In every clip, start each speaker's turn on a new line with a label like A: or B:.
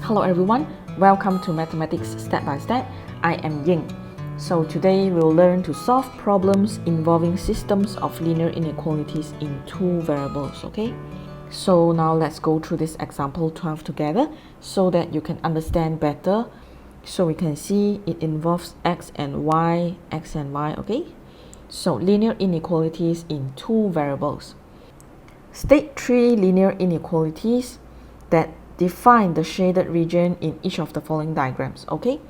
A: Hello everyone, welcome to Mathematics Step by Step. I am Ying. So today we'll learn to solve problems involving systems of linear inequalities in two variables, okay? So now let's go through this example 12 together so that you can understand better. So we can see it involves x and y, okay? So linear inequalities in two variables. State three linear inequalities that define the shaded region in each of the following diagrams, okay?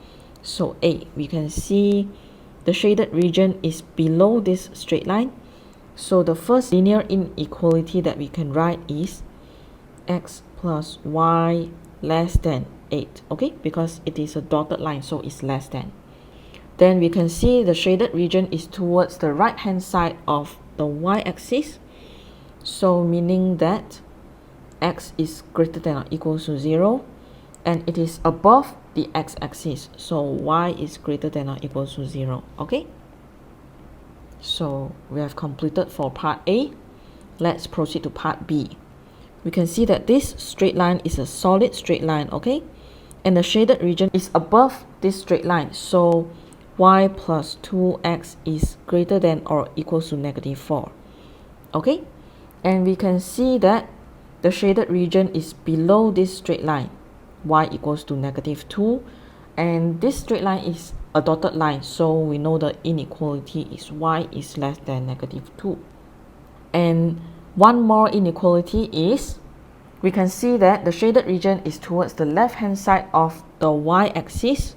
A: So A, we can see the shaded region is below this straight line. So the first linear inequality that we can write is x plus y less than 8, okay? Because it is a dotted line, so it's less than. Then we can see the shaded region is towards the right hand side of the y-axis. So meaning that x is greater than or equal to 0 and it is above the x-axis, so y is greater than or equal to 0, okay? So we have completed for part A. Let's proceed to part B. We can see that this straight line is a solid straight line, okay? And the shaded region is above this straight line, so y plus 2x is greater than or equal to -4, okay? And we can see that the shaded region is below this straight line, y equals to -2, and this straight line is a dotted line, so we know the inequality is y is less than -2. And one more inequality is, we can see that the shaded region is towards the left hand side of the y-axis,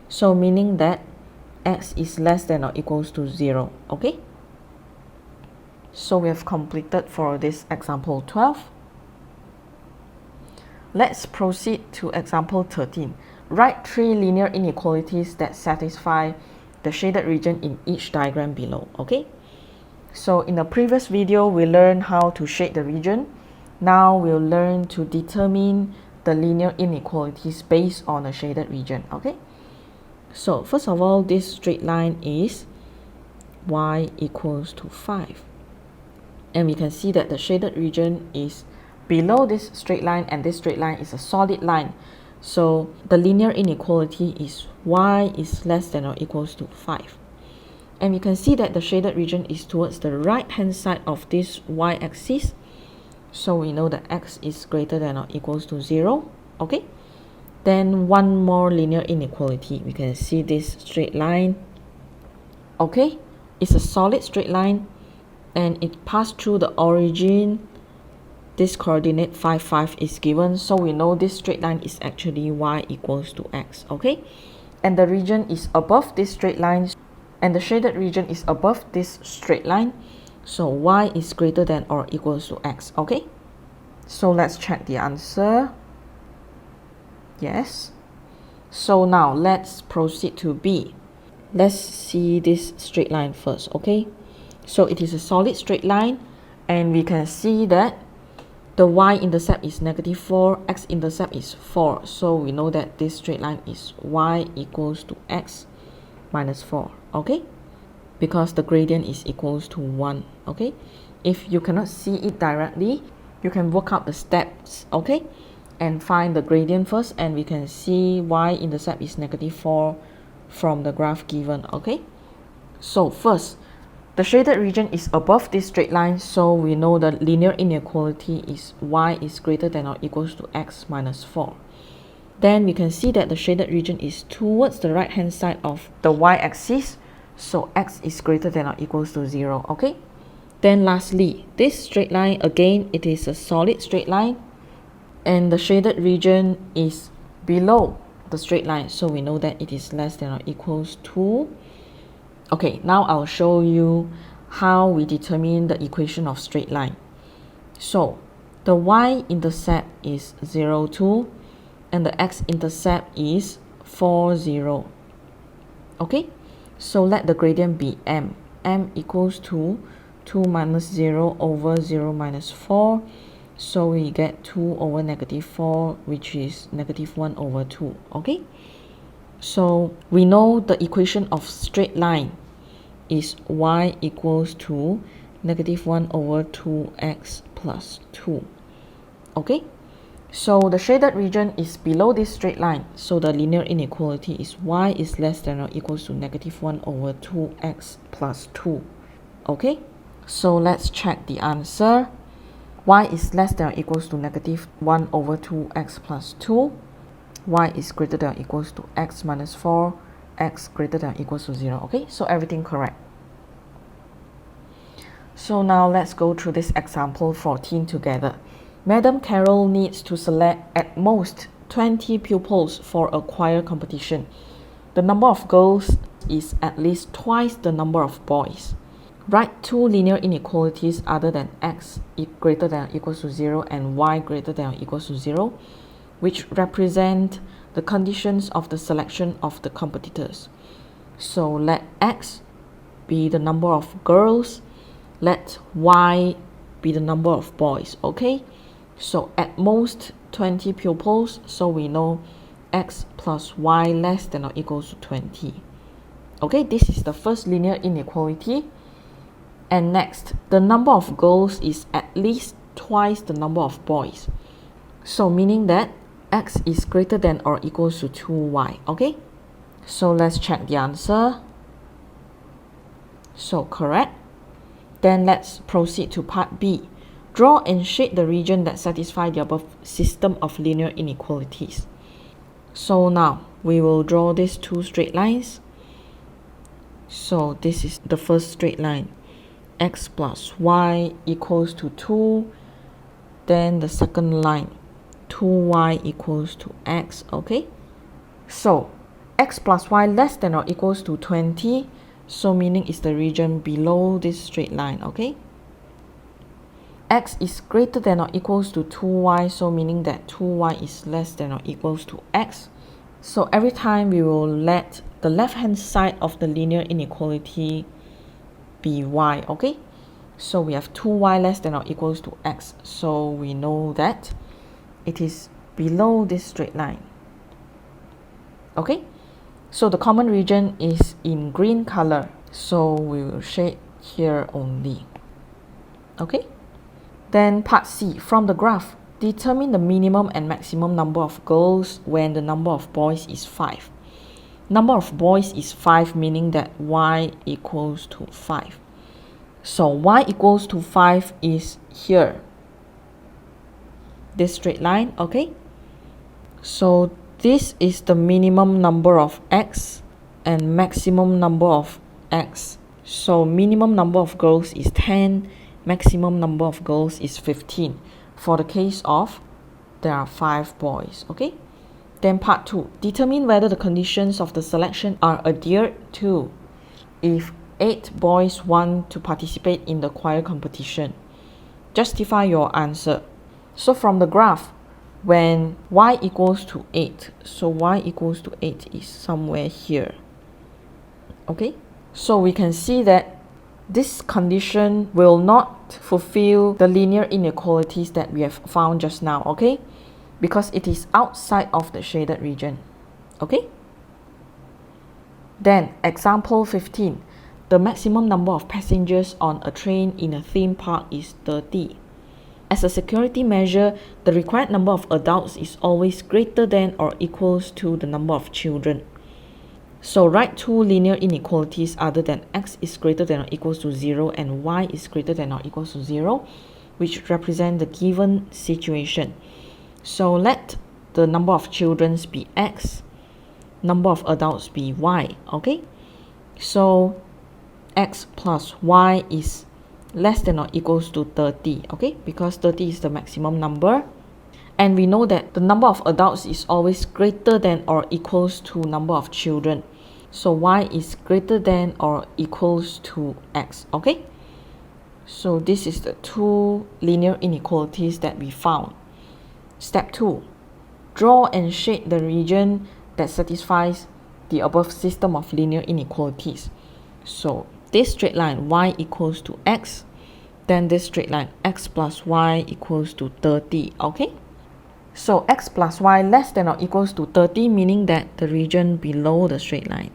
A: so meaning that x is less than or equals to 0, okay? So we have completed for this example 12. Let's proceed to example 13. Write three linear inequalities that satisfy the shaded region in each diagram below, okay? So in the previous video, we learned how to shade the region. Now we'll learn to determine the linear inequalities based on a shaded region, okay? So first of all, this straight line is y equals to 5. And we can see that the shaded region is below this straight line, and this straight line is a solid line. So the linear inequality is y is less than or equals to 5. And we can see that the shaded region is towards the right hand side of this y-axis. So we know that x is greater than or equals to 0, okay? Then one more linear inequality. We can see this straight line, okay? It's a solid straight line and it passed through the origin. This coordinate 5, 5 is given, so we know this straight line is actually y equals to x, okay? And the region is above this straight line, and the shaded region is above this straight line, so y is greater than or equals to x, okay? So let's check the answer. Yes. So now let's proceed to B. Let's see this straight line first, okay? So it is a solid straight line, and we can see that the y-intercept is -4, x-intercept is 4. So we know that this straight line is y equals to x minus 4, okay? Because the gradient is equals to 1, okay? If you cannot see it directly, you can work out the steps, okay? And find the gradient first, and we can see y-intercept is -4 from the graph given, okay? So first, the shaded region is above this straight line, so we know the linear inequality is y is greater than or equals to x minus 4. Then we can see that the shaded region is towards the right hand side of the y-axis, so x is greater than or equals to 0, okay? Then lastly, this straight line, again, it is a solid straight line, and the shaded region is below the straight line, so we know that it is less than or equals to. Okay, now I'll show you how we determine the equation of straight line. So the y-intercept is 0, 2, and the x-intercept is 4, 0. Okay, so let the gradient be m. M equals to 2 minus 0 over 0 minus 4. So we get 2 over -4, which is -1 over 2, okay? So we know the equation of straight line is y equals to -1 over 2x plus 2, okay? So the shaded region is below this straight line. So the linear inequality is y is less than or equals to negative 1 over 2x plus 2. Okay, so let's check the answer. Y is less than or equals to negative 1 over 2x plus 2. Y is greater than or equals to x minus 4. X greater than or equals to 0. Okay, so everything correct. So now let's go through this example 14 together. Madam Carol needs to select at most 20 pupils for a choir competition. The number of girls is at least twice the number of boys. Write two linear inequalities other than x greater than or equals to 0 and y greater than or equals to 0, which represent the conditions of the selection of the competitors. So let x be the number of girls, let y be the number of boys. Okay, so at most 20 pupils, so we know x plus y less than or equals to 20. Okay, this is the first linear inequality. And next, the number of girls is at least twice the number of boys. So meaning that x is greater than or equals to 2y. Okay, so let's check the answer. So correct. Then let's proceed to part B. Draw and shade the region that satisfy the above system of linear inequalities. So now we will draw these two straight lines. So this is the first straight line. X plus y equals to 2. Then the second line, 2y equals to x. Okay, so x plus y less than or equals to 20. So meaning is the region below this straight line. Okay, x is greater than or equals to 2y. So meaning that 2y is less than or equals to x. So every time we will let the left hand side of the linear inequality be y. Okay, so we have 2y less than or equals to x. So we know that it is below this straight line. Okay, so the common region is in green color, so we will shade here only. Okay, then part C, from the graph, determine the minimum and maximum number of girls when the number of boys is 5. Number of boys is 5, meaning that y equals to 5. So y equals to 5 is here, this straight line. Okay, so this is the minimum number of x and maximum number of x. So minimum number of girls is 10, maximum number of girls is 15 for the case of there are 5 boys. Okay, then part 2, determine whether the conditions of the selection are adhered to. If 8 boys want to participate in the choir competition, justify your answer. So from the graph, when y equals to 8, so y equals to 8 is somewhere here. Okay, so we can see that this condition will not fulfill the linear inequalities that we have found just now. Okay, because it is outside of the shaded region. Okay, then example 15, the maximum number of passengers on a train in a theme park is 30. As a security measure, the required number of adults is always greater than or equals to the number of children. So write two linear inequalities other than x is greater than or equals to 0 and y is greater than or equals to 0, which represent the given situation. So let the number of children be x, number of adults be y. Okay, so x plus y is less than or equals to 30. Okay, because 30 is the maximum number, and we know that the number of adults is always greater than or equals to number of children, so y is greater than or equals to x. Okay, so this is the two linear inequalities that we found. Step 2, draw and shade the region that satisfies the above system of linear inequalities. So this straight line y equals to x, then this straight line x plus y equals to 30. Okay, so x plus y less than or equals to 30, meaning that the region below the straight line.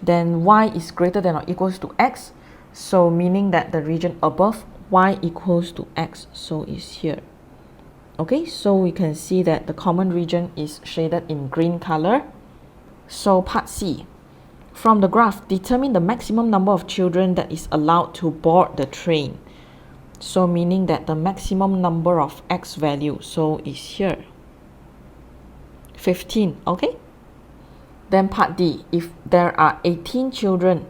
A: Then y is greater than or equals to x, so meaning that the region above y equals to x, so is here. Okay, so we can see that the common region is shaded in green color. So part C. From the graph, determine the maximum number of children that is allowed to board the train. So meaning that the maximum number of X value, so is here, 15, okay? Then part D, if there are 18 children,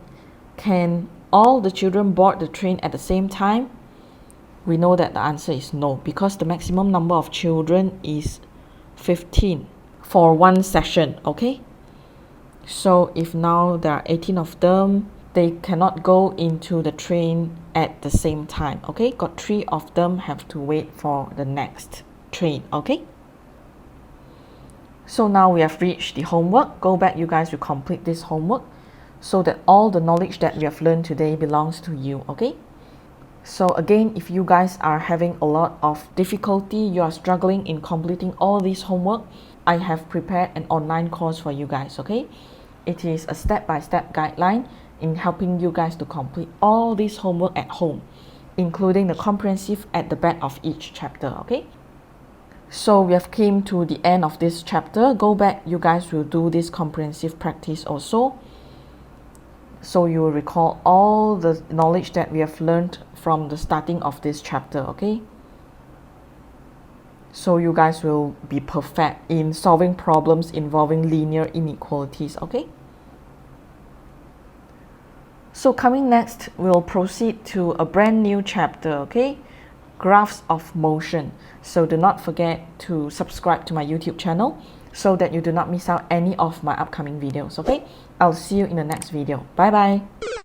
A: can all the children board the train at the same time? We know that the answer is no, because the maximum number of children is 15 for one session, okay? So if now there are 18 of them, they cannot go into the train at the same time, okay? Got 3 of them have to wait for the next train, okay? So now we have reached the homework. Go back, you guys will complete this homework so that all the knowledge that we have learned today belongs to you, okay? So again, if you guys are having a lot of difficulty, you are struggling in completing all this homework, I have prepared an online course for you guys, okay? It is a step-by-step guideline in helping you guys to complete all this homework at home, including the comprehensive at the back of each chapter, okay? So we have came to the end of this chapter. Go back, you guys will do this comprehensive practice also. So you will recall all the knowledge that we have learned from the starting of this chapter, okay? So you guys will be perfect in solving problems involving linear inequalities, okay? So coming next, we'll proceed to a brand new chapter, okay? Graphs of motion. So do not forget to subscribe to my YouTube channel so that you do not miss out any of my upcoming videos, okay? I'll see you in the next video. Bye bye.